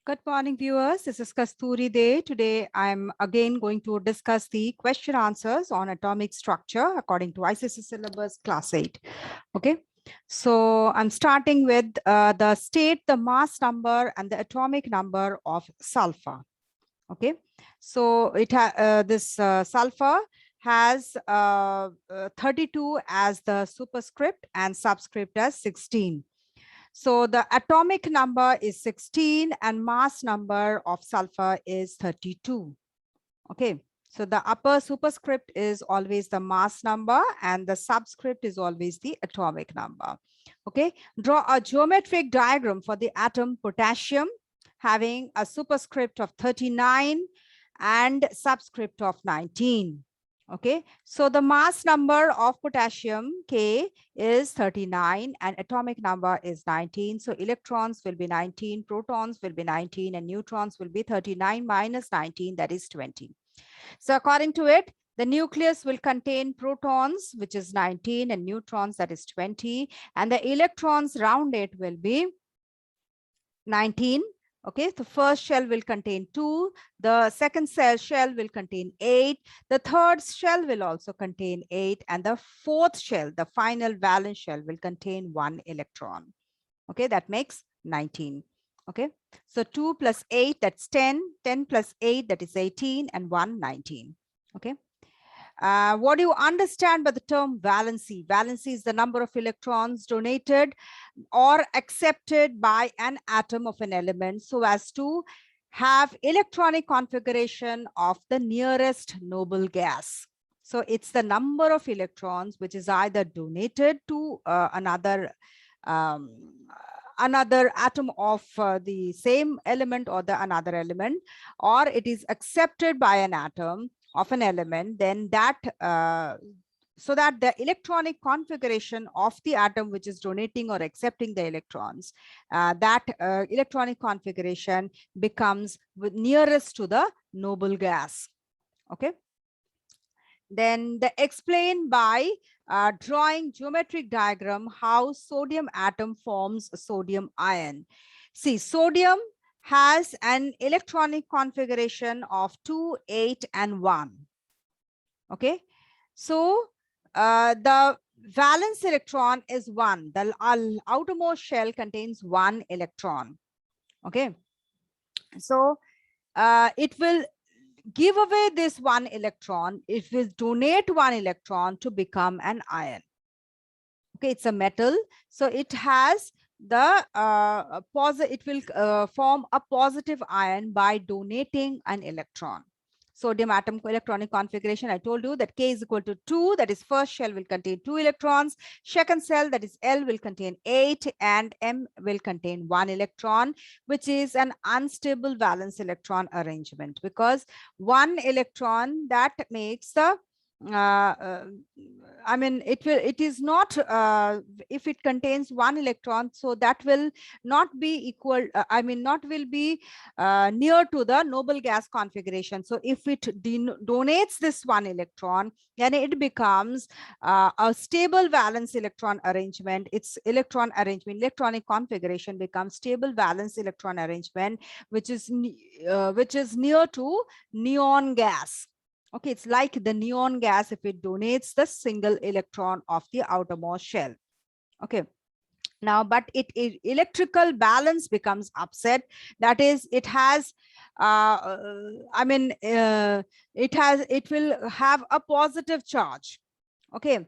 Good morning, viewers. This is Kasturi Day. Today, I'm again going to discuss the question answers on atomic structure according to ICSE syllabus class 8. Okay, so I'm starting with the state, the mass number, and the atomic number of sulfur. Okay, so this sulfur has 32 as the superscript and subscript as 16. So the atomic number is 16 and mass number of sulfur is 32. Okay, so the upper superscript is always the mass number and the subscript is always the atomic number. Okay, draw a geometric diagram for the atom potassium having a superscript of 39 and subscript of 19. Okay, so the mass number of potassium K is 39 and atomic number is 19. So electrons will be 19, protons will be 19, and neutrons will be 39 minus 19, that is 20. So according to it, the nucleus will contain protons, which is 19, and neutrons, that is 20, and the electrons round it will be 19. Okay, the first shell will contain 2, the second shell will contain 8, the third shell will also contain 8, and the fourth shell, the final valence shell, will contain 1 electron. Okay, that makes 19. Okay, so 2 plus 8, that's 10, 10 plus 8, that is 18, and 1, 19. Okay. What do you understand by the term valency? Valency is the number of electrons donated or accepted by an atom of an element so as to have electronic configuration of the nearest noble gas. So it's the number of electrons which is either donated to another atom of the same element or the another element, or it is accepted by an atom of an element, then that so that the electronic configuration of the atom which is donating or accepting the electrons, that electronic configuration becomes nearest to the noble gas. Okay. Then explain by drawing geometric diagram how sodium atom forms sodium ion. See, sodium has an electronic configuration of 2, 8, and 1. Okay, so the valence electron is 1. The outermost shell contains 1 electron. Okay, so it will give away this 1 electron. It will donate 1 electron to become an ion. Okay, it's a metal, so it has the it will form a positive ion by donating an electron. Sodium atom electronic configuration, I told you that K is equal to 2, that is first shell will contain 2 electrons, second cell, that is L, will contain 8, and M will contain 1 electron, which is an unstable valence electron arrangement, because 1 electron, that makes the I mean, it is not, if it contains 1 electron, so that will not be equal, not will be near to the noble gas configuration. So if it donates this 1 electron, then it becomes a stable valence electron arrangement. Its electronic configuration becomes stable valence electron arrangement, which is near to neon gas. Okay, it's like the neon gas if it donates the single electron of the outermost shell. Okay. Now, but electrical balance becomes upset. That is, it has, it will have a positive charge. Okay.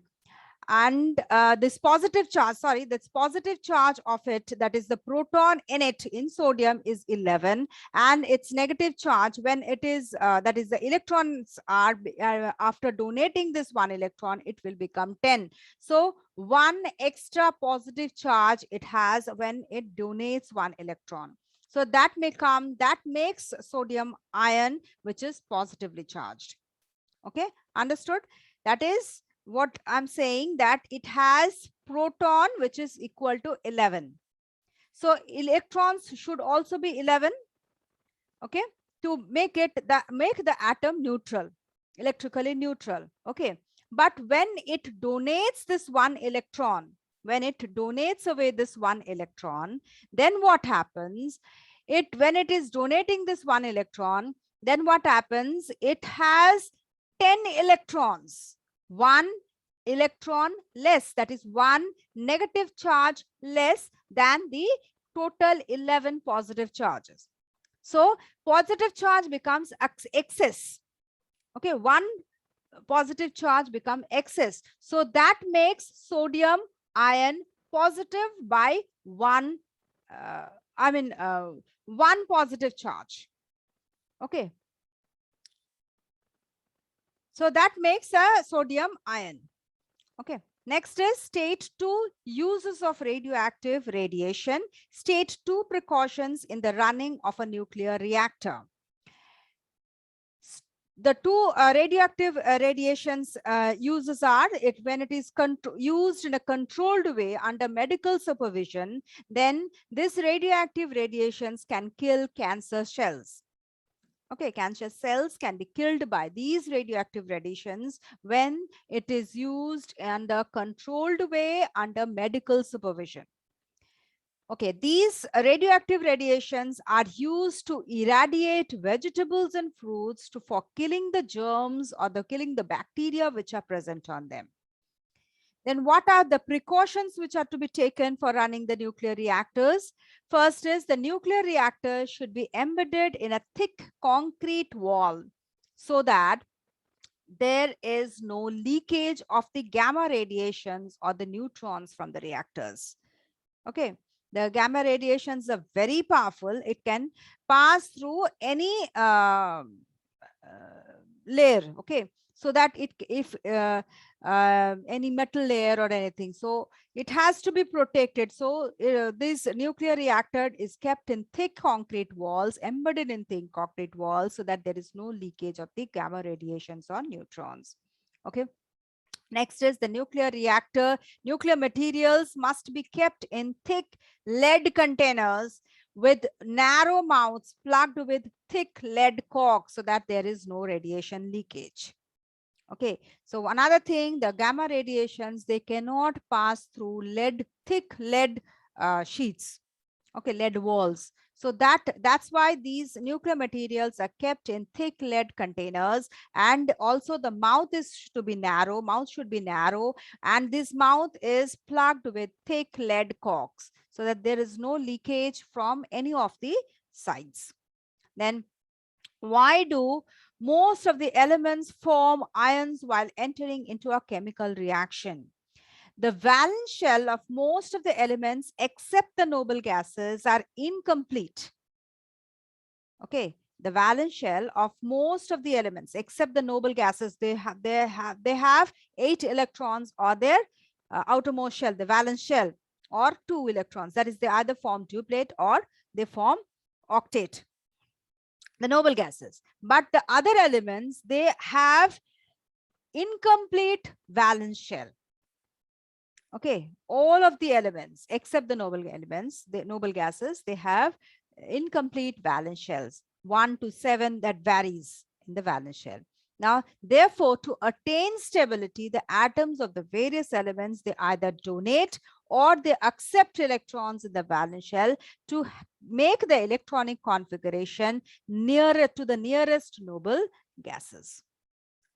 And this positive charge, this positive charge of it, that is the proton in it in sodium, is 11, and its negative charge when it is that is the electrons are after donating this 1 electron, it will become 10. So 1 extra positive charge it has when it donates 1 electron. So that makes sodium ion, which is positively charged. Okay, understood? That is what I'm saying, that it has proton which is equal to 11. So electrons should also be 11. Okay, to make the atom neutral, electrically neutral. Okay, but when it donates this 1 electron, when it donates away this 1 electron, then what happens? when it is donating this 1 electron, then what happens? It has 10 electrons, 1 electron less, that is 1 negative charge less than the total 11 positive charges. So positive charge becomes excess. Okay, 1 positive charge become excess. So that makes sodium ion positive by 1, uh, 1 positive charge. Okay. So that makes a sodium ion. Okay. Next is state 2, uses of radioactive radiation. State 2, precautions in the running of a nuclear reactor. The two radioactive radiations uses are when it is used in a controlled way under medical supervision, then this radioactive radiations can kill cancer cells. Okay, cancer cells can be killed by these radioactive radiations when it is used in a controlled way under medical supervision. Okay, these radioactive radiations are used to irradiate vegetables and fruits for killing the germs or killing the bacteria which are present on them. Then what are the precautions which are to be taken for running the nuclear reactors? First is the nuclear reactor should be embedded in a thick concrete wall so that there is no leakage of the gamma radiations or the neutrons from the reactors. Okay, the gamma radiations are very powerful. It can pass through any layer. Okay, so that if any metal layer or anything, so it has to be protected. So this nuclear reactor is kept in thick concrete walls, embedded in thick concrete walls, so that there is no leakage of the gamma radiations or neutrons. Okay. Next is the nuclear reactor. Nuclear materials must be kept in thick lead containers with narrow mouths plugged with thick lead corks so that there is no radiation leakage. Okay, so another thing, the gamma radiations, they cannot pass through thick lead sheets. Okay, lead walls. So that's why these nuclear materials are kept in thick lead containers, and also the mouth should be narrow, and this mouth is plugged with thick lead corks so that there is no leakage from any of the sides. Then why do most of the elements form ions while entering into a chemical reaction? The valence shell of most of the elements except the noble gases are incomplete. Okay, the valence shell of most of the elements except the noble gases, they have 8 electrons, or their outermost shell, the valence shell, or 2 electrons. That is, they either form duplet or they form octet, the noble gases. But the other elements, they have incomplete valence shell. Okay, all of the elements except the noble elements, the noble gases, they have incomplete valence shells, 1 to 7, that varies in the valence shell. Now, therefore, to attain stability, the atoms of the various elements, they either donate or they accept electrons in the valence shell to make the electronic configuration nearer to the nearest noble gases.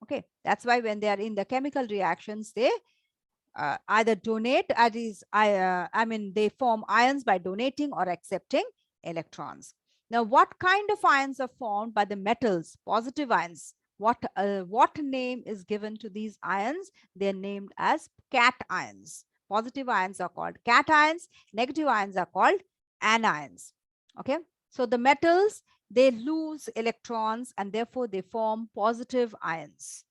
Okay, that's why when they are in the chemical reactions, they either donate, they form ions by donating or accepting electrons. Now, what kind of ions are formed by the metals? Positive ions. What name is given to these ions? They're named as cations. Positive ions are called cations. Negative ions are called anions. Okay. So the metals, they lose electrons and therefore they form positive ions.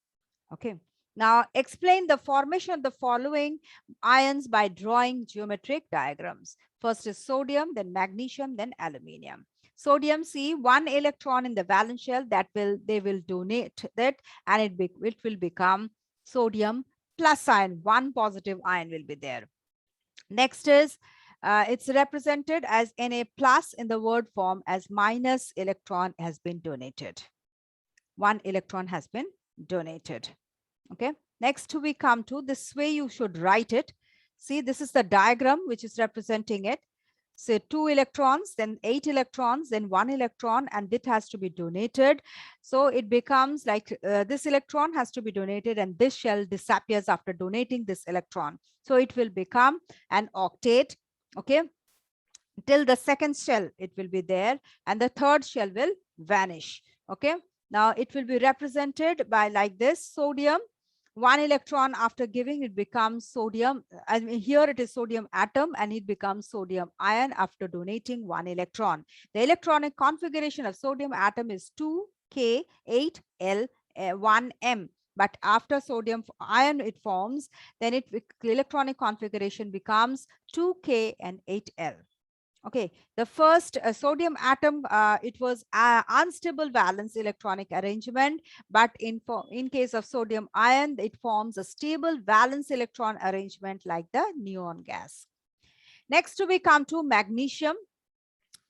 Okay. Now, explain the formation of the following ions by drawing geometric diagrams. First is sodium, then magnesium, then aluminium. Sodium, see, 1 electron in the valence shell, they will donate that, and it will become sodium plus ion. 1 positive ion will be there. Next is it's represented as Na plus in the word form, as minus electron has been donated. 1 electron has been donated. Okay, next we come to this way you should write it. See, this is the diagram which is representing it. So 2 electrons, then 8 electrons, then 1 electron, and it has to be donated. So it becomes like this electron has to be donated, and this shell disappears after donating this electron. So it will become an octet. Okay. Till the second shell, it will be there, and the third shell will vanish. Okay. Now it will be represented by like this: sodium, 1 electron after giving, it becomes sodium. I mean, here it is sodium atom, and it becomes sodium ion after donating 1 electron. The electronic configuration of sodium atom is 2K8L1M. But after sodium ion it forms, then the electronic configuration becomes 2K and 8L. Okay, the first sodium atom, it was unstable valence electronic arrangement, but in case of sodium ion, it forms a stable valence electron arrangement like the neon gas. Next, we come to magnesium.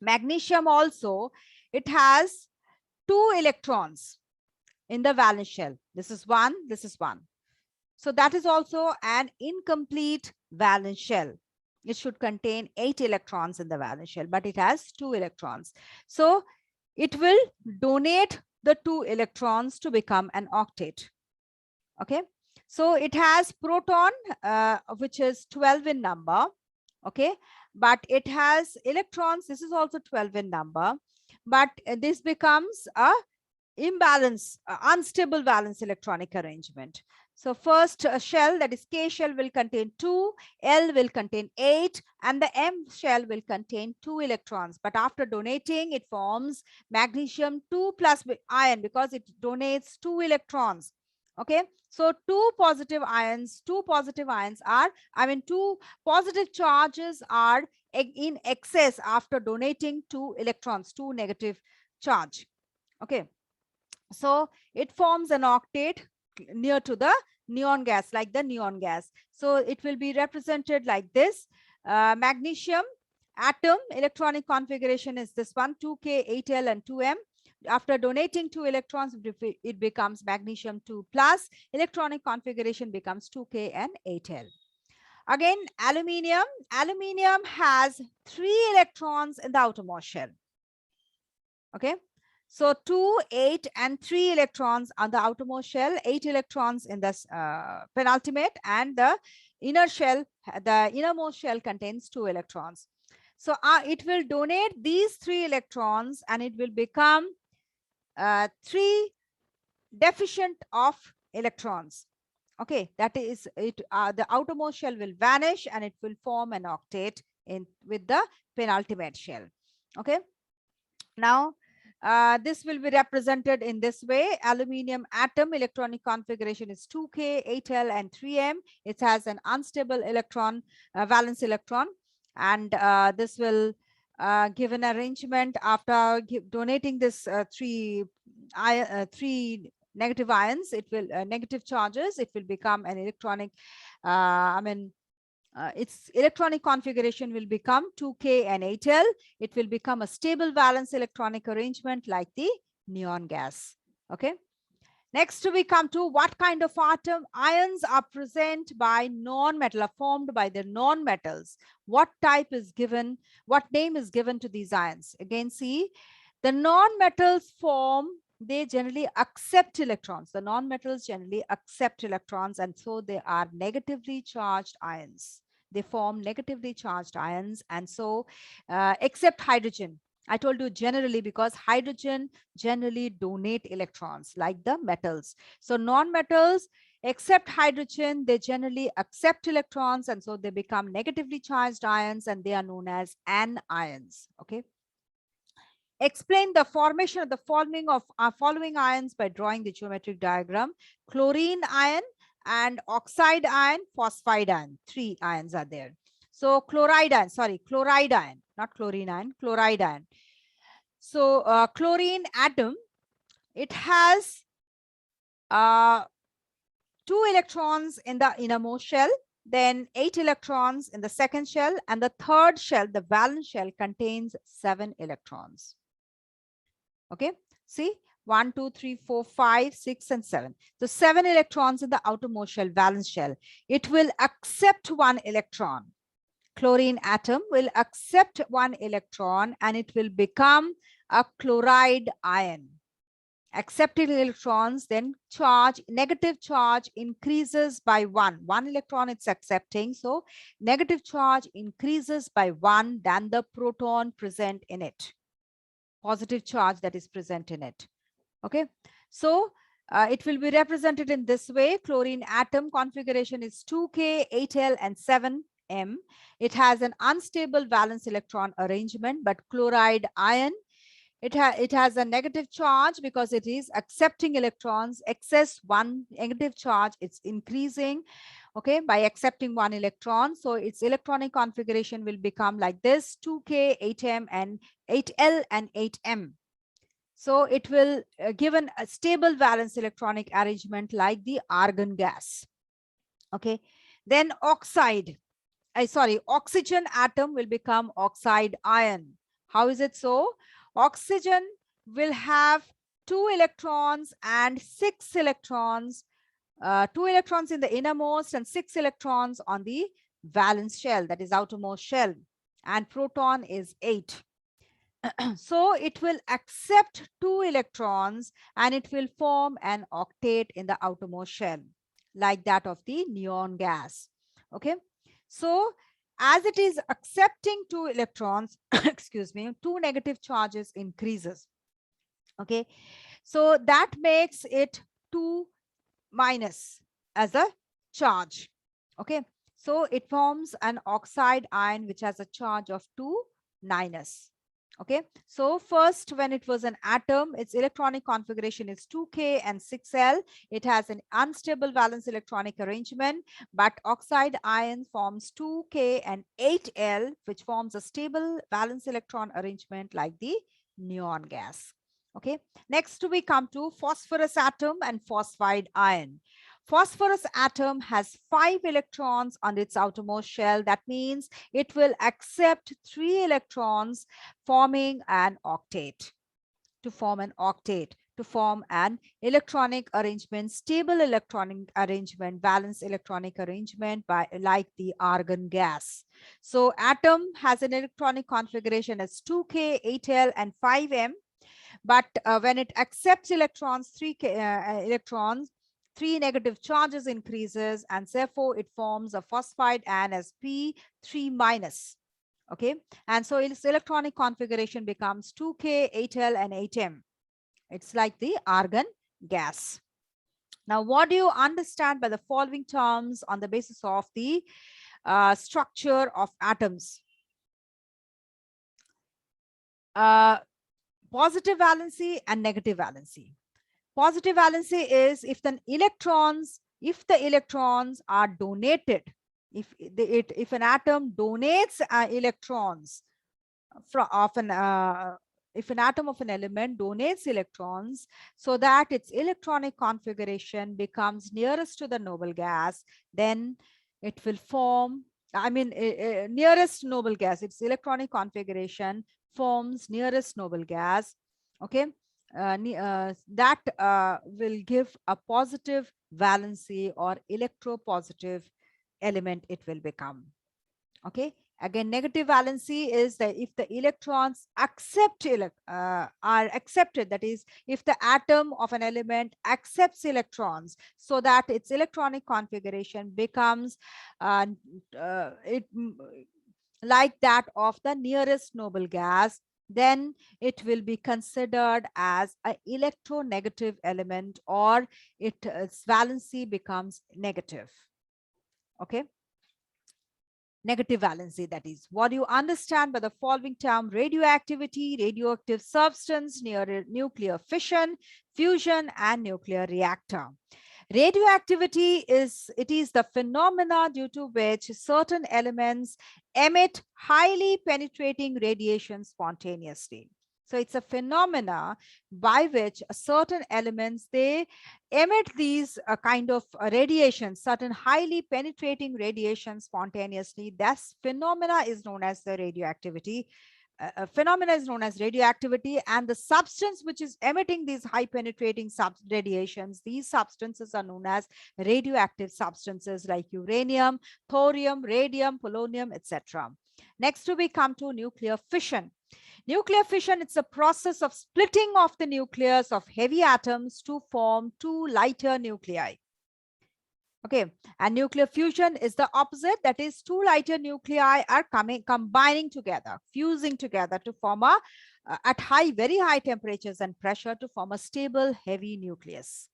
Magnesium also, it has 2 electrons in the valence shell. This is 1, this is 1. So that is also an incomplete valence shell. It should contain 8 electrons in the valence shell, but it has 2 electrons. So it will donate the 2 electrons to become an octet. Okay. So it has proton, which is 12 in number. Okay. But it has electrons. This is also 12 in number. But this becomes a imbalance, unstable valence electronic arrangement. So first shell, that is K shell, will contain 2, L will contain 8, and the M shell will contain 2 electrons. But after donating, it forms magnesium 2 plus ion because it donates 2 electrons. Okay, so 2 positive ions are, I mean, 2 positive charges are in excess after donating 2 electrons, 2 negative charge. Okay. So it forms an octet near to the neon gas, like the neon gas. So it will be represented like this. Magnesium atom electronic configuration is this one: 2K, 8L, and 2M. After donating 2 electrons, it becomes magnesium 2 plus. Electronic configuration becomes 2K and 8L. Again, aluminium. Aluminium has 3 electrons in the outermost shell. Okay. So 2, 8, and 3 electrons on the outermost shell, 8 electrons in the penultimate, and the inner shell, the innermost shell contains 2 electrons. So it will donate these 3 electrons, and it will become 3 deficient of electrons. Okay, that is it. The outermost shell will vanish, and it will form an octet with the penultimate shell. Okay. Now, this will be represented in this way. Aluminium atom electronic configuration is 2K, 8L, and 3M. It has an unstable electron, valence electron, and this will give an arrangement after donating this 3 negative ions. It will negative charges. It will become an electronic. Its electronic configuration will become 2K and 8L. It will become a stable valence electronic arrangement like the neon gas. Okay. Next, we come to what kind of ions are present by non-metal, are formed by the non-metals. What type is given, what name is given to these ions? Again, see, the non-metals form, they generally accept electrons. The non-metals generally accept electrons, and so they are negatively charged ions. They form negatively charged ions, and so except hydrogen. I told you generally because hydrogen generally donate electrons like the metals. So non-metals, except hydrogen, they generally accept electrons, and so they become negatively charged ions, and they are known as anions. Okay. Explain the formation of the following ions by drawing the geometric diagram. Chlorine ion and oxide ion, phosphide ion. 3 ions are there. So chloride ion, not chlorine ion, chloride ion. So chlorine atom, it has 2 electrons in the innermost shell, then 8 electrons in the second shell, and the third shell, the valence shell, contains 7 electrons. Okay, see, 1, 2, 3, 4, 5, 6, and 7. So 7 electrons in the outermost shell, valence shell. It will accept 1 electron. chlorine atom will accept one electron and it will become a chloride ion. Accepted electrons, then negative charge increases by 1. 1 electron it's accepting, so negative charge increases by 1 than the proton present in it. Positive charge that is present in it. Okay, so it will be represented in this way. Chlorine atom configuration is 2K, 8L, and 7M. It has an unstable valence electron arrangement, but chloride ion, it has a negative charge because it is accepting electrons. Excess 1 negative charge, it's increasing, okay, by accepting 1 electron. So its electronic configuration will become like this: 2K, 8M, and 8L and 8M. So it will give a stable valence electronic arrangement like the argon gas. Okay, then oxygen atom will become oxide ion. How is it so? Oxygen will have 2 electrons and 6 electrons, 2 electrons in the innermost and 6 electrons on the valence shell, that is outermost shell, and proton is 8. So it will accept 2 electrons and it will form an octet in the outermost shell, like that of the neon gas. Okay, so as it is accepting 2 electrons, excuse me, 2 negative charges increases. Okay, so that makes it 2 minus as a charge. Okay, so it forms an oxide ion which has a charge of 2 minus. Okay, so first, when it was an atom, its electronic configuration is 2K and 6L. It has an unstable valence electronic arrangement, but oxide ion forms 2K and 8L, which forms a stable valence electron arrangement like the neon gas. Okay, next we come to phosphorus atom and phosphide ion. Phosphorus atom has 5 electrons on its outermost shell. That means it will accept 3 electrons, forming an octet. To form an octet, to form an electronic arrangement, stable electronic arrangement, valence electronic arrangement like the argon gas. So atom has an electronic configuration as 2K, 8L, and 5M. But when it accepts electrons, 3 electrons, 3 negative charges increases, and therefore it forms a phosphide ion as P3 minus. Okay, and so its electronic configuration becomes 2K, 8L, and 8M. It's like the argon gas. Now, what do you understand by the following terms on the basis of the structure of atoms? Positive valency and negative valency. Positive valency is if the electrons are donated, if an atom donates electrons if an atom of an element donates electrons, so that its electronic configuration becomes nearest to the noble gas, then it will form, nearest noble gas, its electronic configuration forms nearest noble gas. Okay, that will give a positive valency or electropositive element it will become. Okay, again, negative valency is that if the electrons are accepted, that is, if the atom of an element accepts electrons, so that its electronic configuration becomes like that of the nearest noble gas, then it will be considered as an electronegative element, or its valency becomes negative. Okay, negative valency, that is. What do you understand by the following term? Radioactivity, radioactive substance near nuclear fission, fusion, and nuclear reactor. Radioactivity is the phenomena due to which certain elements emit highly penetrating radiation spontaneously. So it's a phenomena by which certain elements, they emit these kind of radiation, certain highly penetrating radiation spontaneously. That phenomena is known as the radioactivity phenomena is known as radioactivity, and the substance which is emitting these high penetrating radiations, these substances are known as radioactive substances like uranium, thorium, radium, polonium, etc. Next we come to nuclear fission. Nuclear fission, it's a process of splitting of the nucleus of heavy atoms to form two lighter nuclei. Okay, and nuclear fusion is the opposite. That is, two lighter nuclei are combining together, fusing together to form a, at very high temperatures and pressure to form a stable, heavy nucleus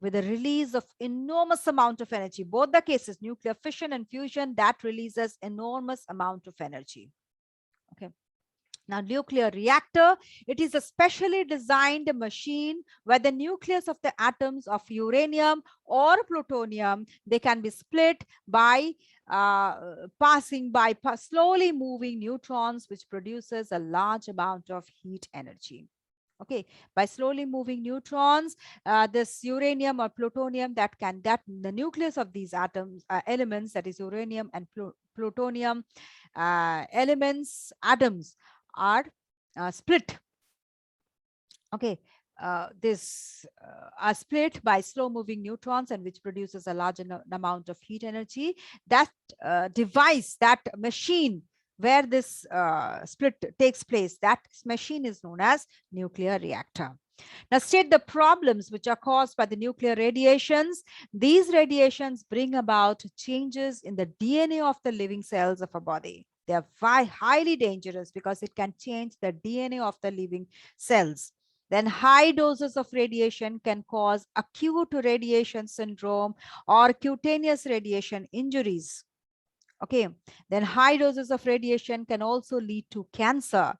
with a release of enormous amount of energy. Both the cases, nuclear fission and fusion, that releases enormous amount of energy. Okay. Now, nuclear reactor, it is a specially designed machine where the nucleus of the atoms of uranium or plutonium, they can be split by passing by slowly moving neutrons, which produces a large amount of heat energy. Okay, by slowly moving neutrons, this uranium or plutonium that the nucleus of these atoms, elements, that is uranium and plutonium atoms are split. Okay, this are split by slow moving neutrons, and which produces a large amount of heat energy. That device, that machine where this split takes place, that machine is known as nuclear reactor. Now, state the problems which are caused by the nuclear radiations. These radiations bring about changes in the DNA of the living cells of a body. They are highly dangerous because it can change the DNA of the living cells. Then high doses of radiation can cause acute radiation syndrome or cutaneous radiation injuries. Okay, then high doses of radiation can also lead to cancer.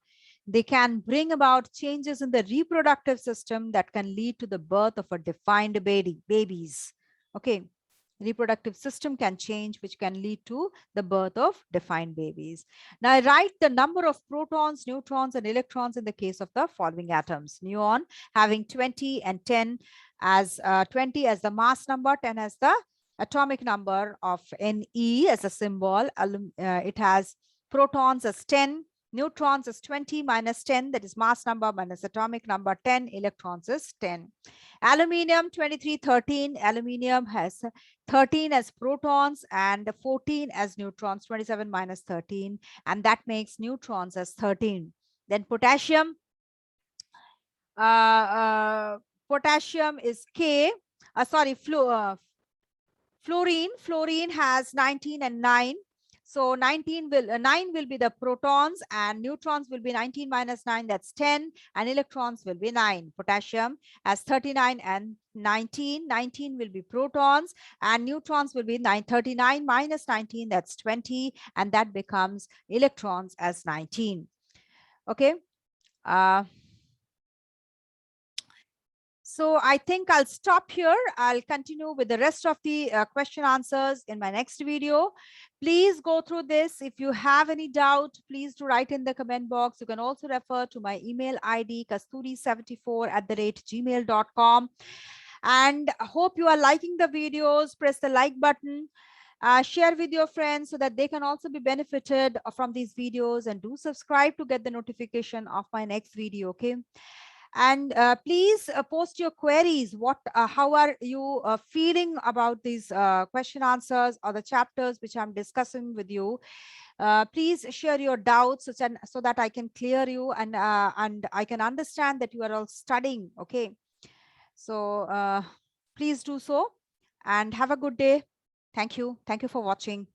They can bring about changes in the reproductive system that can lead to the birth of a defined babies. Okay, reproductive system can change, which can lead to the birth of defined babies. Now I write the number of protons, neutrons, and electrons in the case of the following atoms. Neon having 20 and 10 as 20 as the mass number, 10 as the atomic number of Ne as a symbol. It has protons as 10, neutrons is 20 minus 10, that is mass number minus atomic number 10, electrons is 10. Aluminium 2313, aluminium has 13 as protons and 14 as neutrons, 27 minus 13, and that makes neutrons as 13. Then potassium, potassium is K, fluorine has 19 and 9. So 9 will be the protons, and neutrons will be 19 minus 9, that's 10, and electrons will be 9. Potassium has 39 and 19. 19 will be protons, and neutrons will be 39 minus 19, that's 20, and that becomes electrons as 19. Okay. So I think I'll stop here. I'll continue with the rest of the question answers in my next video. Please go through this. If you have any doubt, please do write in the comment box. You can also refer to my email ID kasturi74@gmail.com. And I hope you are liking the videos. Press the like button. Share with your friends so that they can also be benefited from these videos, and do subscribe to get the notification of my next video. Okay. And please post your queries. How are you feeling about these question answers or the chapters which I'm discussing with you? Please share your doubts so that I can clear you, and I can understand that you are all studying. Okay. So please do so, and have a good day. Thank you. Thank you for watching.